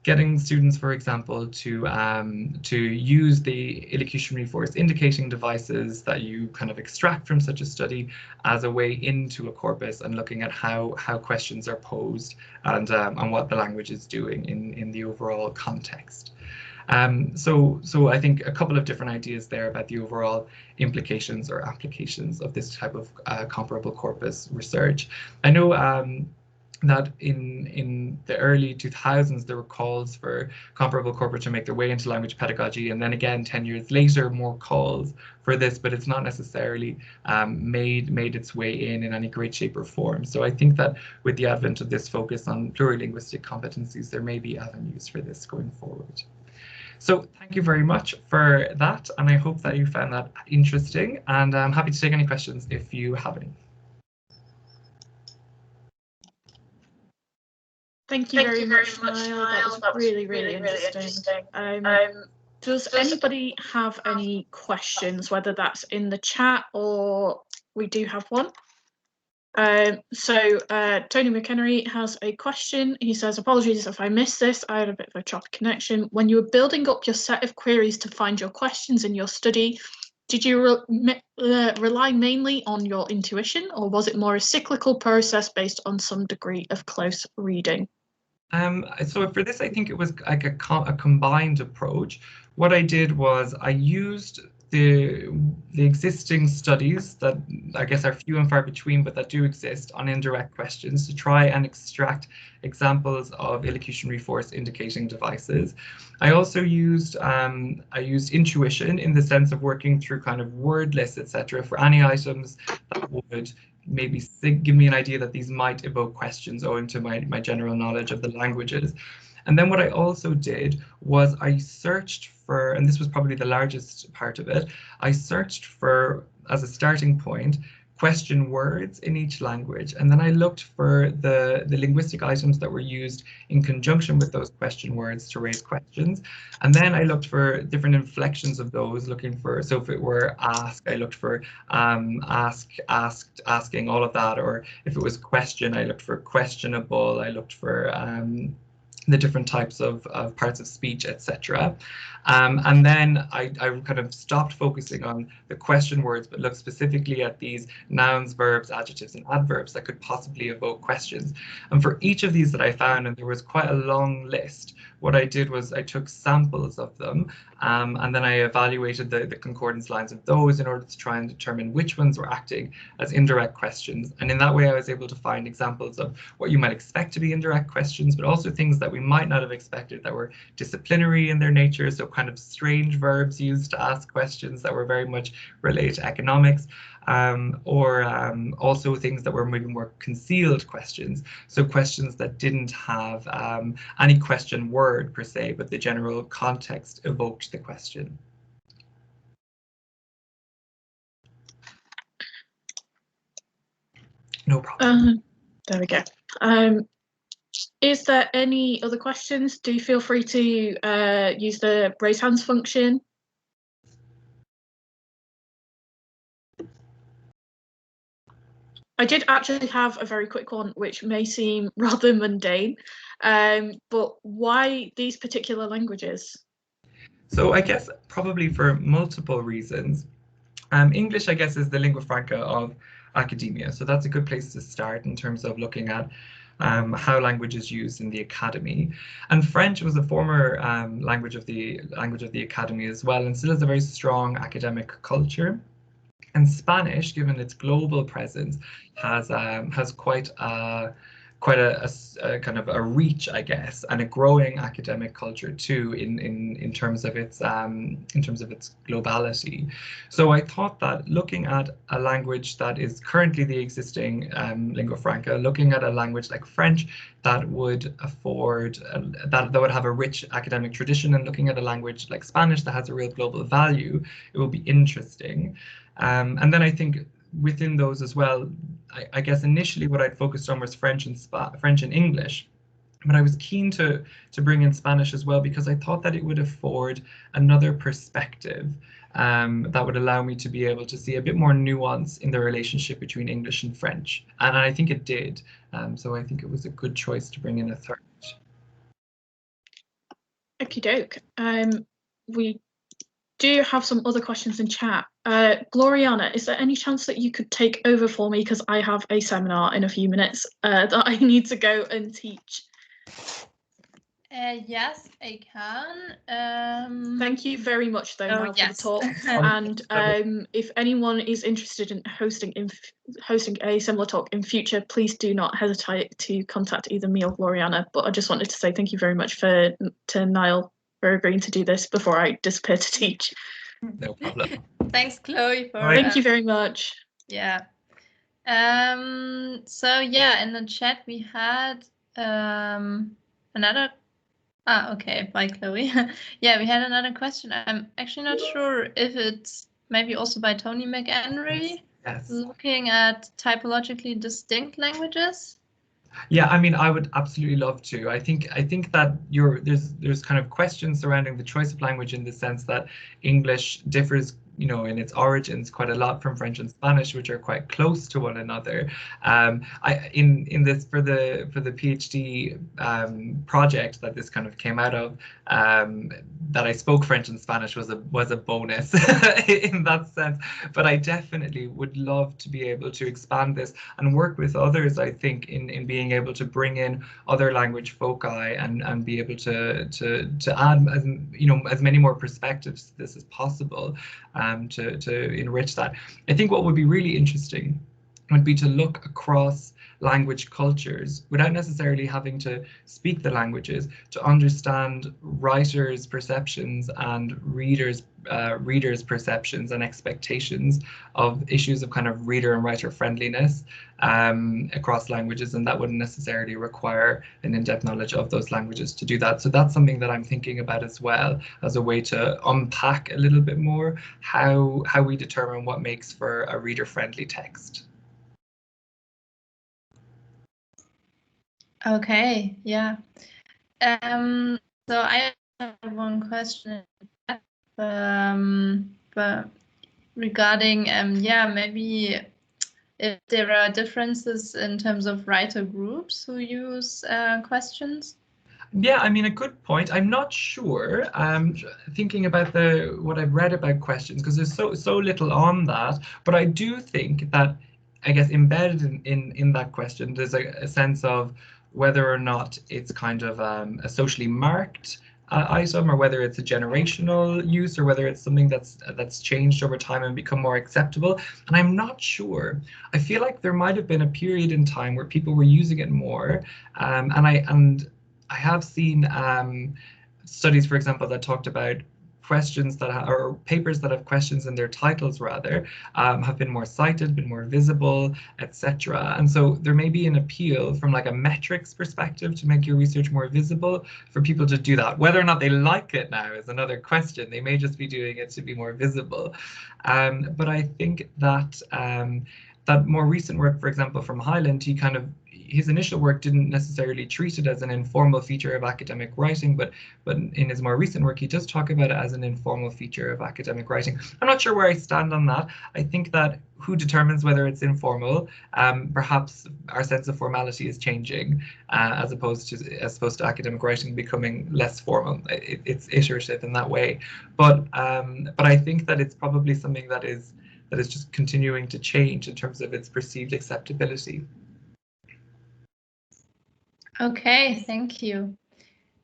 getting students, for example, to use the elocutionary force indicating devices that you kind of extract from such a study as a way into a corpus, and looking at how questions are posed and what the language is doing in the overall context. So I think a couple of different ideas there about the overall implications or applications of this type of comparable corpus research. I know that in the early 2000s, there were calls for comparable corpora to make their way into language pedagogy, and then again 10 years later, more calls for this, but it's not necessarily made its way in any great shape or form. So I think that with the advent of this focus on plurilinguistic competencies, there may be avenues for this going forward. So thank you very much for that, and I hope that you found that interesting, and I'm happy to take any questions if you have any. Thank you very much, Niall. That was really, really interesting. Does anybody have any questions, whether that's in the chat or we do have one? So Tony McHenry has a question. He says, apologies if I missed this, I had a bit of a choppy connection. When you were building up your set of queries to find your questions in your study, did you rely mainly on your intuition, or was it more a cyclical process based on some degree of close reading? So for this, I think it was like a combined approach. What I did was I used the existing studies that I guess are few and far between, but that do exist on indirect questions to try and extract examples of elocutionary force indicating devices. I also used intuition in the sense of working through kind of word lists, etc., for any items that would maybe give me an idea that these might evoke questions owing to my general knowledge of the languages. And then what I also did was I searched for, and this was probably the largest part of it, I searched for, as a starting point, question words in each language. And then I looked for the linguistic items that were used in conjunction with those question words to raise questions. And then I looked for different inflections of those, looking for, so if it were ask, I looked for ask, asked, asking, all of that. Or if it was question, I looked for questionable, I looked for the different types of parts of speech, etc. And then I kind of stopped focusing on the question words, but looked specifically at these nouns, verbs, adjectives, and adverbs that could possibly evoke questions. And for each of these that I found, and there was quite a long list, what I did was I took samples of them, and then I evaluated the concordance lines of those in order to try and determine which ones were acting as indirect questions. And in that way, I was able to find examples of what you might expect to be indirect questions, but also things that we might not have expected that were disciplinary in their nature, so kind of strange verbs used to ask questions that were very much related to economics, or also things that were maybe more concealed questions, so questions that didn't have any question word per se, but the general context evoked the question. No problem. There we go. Is there any other questions? Do feel free to use the raise hands function. I did actually have a very quick one, which may seem rather mundane, but why these particular languages? So I guess probably for multiple reasons. English, I guess, is the lingua franca of academia, so that's a good place to start in terms of looking at how language is used in the academy. And French was a former language of the academy as well, and still has a very strong academic culture. And Spanish, given its global presence, has quite a kind of a reach, I guess, and a growing academic culture too in terms of its globality. So I thought that looking at a language that is currently the existing lingua franca, looking at a language like French that would afford that would have a rich academic tradition, and looking at a language like Spanish that has a real global value, it will be interesting. And then I think within those as well, I guess initially what I'd focused on was French and English, but I was keen to bring in Spanish as well, because I thought that it would afford another perspective that would allow me to be able to see a bit more nuance in the relationship between English and French, and I think it did. So I think it was a good choice to bring in a third. Okie doke. We do have some other questions in chat. Gloriana, is there any chance that you could take over for me, because I have a seminar in a few minutes that I need to go and teach? Yes, I can. Thank you very much, though, Niall, for the talk. And if anyone is interested in hosting a similar talk in future, please do not hesitate to contact either me or Gloriana. But I just wanted to say thank you very much to Niall for agreeing to do this before I disappear to teach. No problem. Thanks, Chloe. Thank you very much. Yeah. So yeah, in the chat we had another. Okay, bye, Chloe. Yeah, we had another question. I'm actually not sure if it's maybe also by Tony McHenry. Yes. Looking at typologically distinct languages. Yeah, I mean, I would absolutely love to. I think that there's kind of questions surrounding the choice of language, in the sense that English differs, you know, in its origins quite a lot from French and Spanish, which are quite close to one another. In this for the PhD project that this kind of came out of, that I spoke French and Spanish was a bonus in that sense. But I definitely would love to be able to expand this and work with others, I think, in being able to bring in other language foci and be able to add as many more perspectives to this as possible, to enrich that. I think what would be really interesting would be to look across language cultures without necessarily having to speak the languages, to understand writers' perceptions and readers' perceptions and expectations of issues of kind of reader and writer friendliness across languages, and that wouldn't necessarily require an in-depth knowledge of those languages to do that. So that's something that I'm thinking about as well, as a way to unpack a little bit more how we determine what makes for a reader-friendly text. Okay, yeah. So I have one question, but regarding yeah, maybe if there are differences in terms of writer groups who use questions. Yeah, I mean, a good point. I'm not sure. Thinking about what I've read about questions, because there's so little on that, but I do think that, I guess, embedded in that question, there's a sense of whether or not it's kind of a socially marked item, or whether it's a generational use, or whether it's something that's changed over time and become more acceptable. And I'm not sure. I feel like there might have been a period in time where people were using it more, and I have seen studies, for example, that talked about questions that or papers that have questions in their titles rather have been more cited, been more visible, etc. And so there may be an appeal from like a metrics perspective to make your research more visible for people to do that. Whether or not they like it now is another question. They may just be doing it to be more visible. But I think that that more recent work, for example, from Hyland, his initial work didn't necessarily treat it as an informal feature of academic writing, but in his more recent work, he does talk about it as an informal feature of academic writing. I'm not sure where I stand on that. I think that who determines whether it's informal? Perhaps our sense of formality is changing, as opposed to academic writing becoming less formal. It's iterative in that way, but I think that it's probably something that is just continuing to change in terms of its perceived acceptability. Okay, thank you.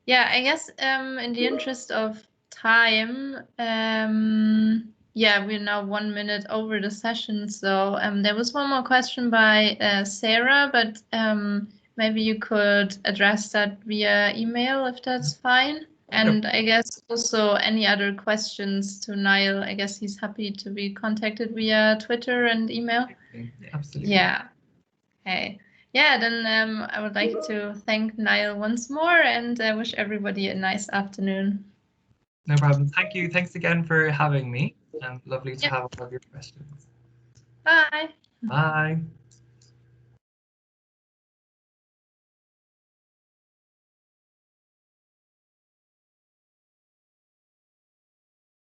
Yeah, I guess in the interest of time, yeah, we're now 1 minute over the session. So there was one more question by Sarah, but maybe you could address that via email if that's fine. And I guess also any other questions to Niall, I guess he's happy to be contacted via Twitter and email. Absolutely. Yeah. Okay. Yeah, then I would like to thank Niall once more, and I wish everybody a nice afternoon. No problem. Thank you. Thanks again for having me, and lovely to have all of your questions. Bye. Bye.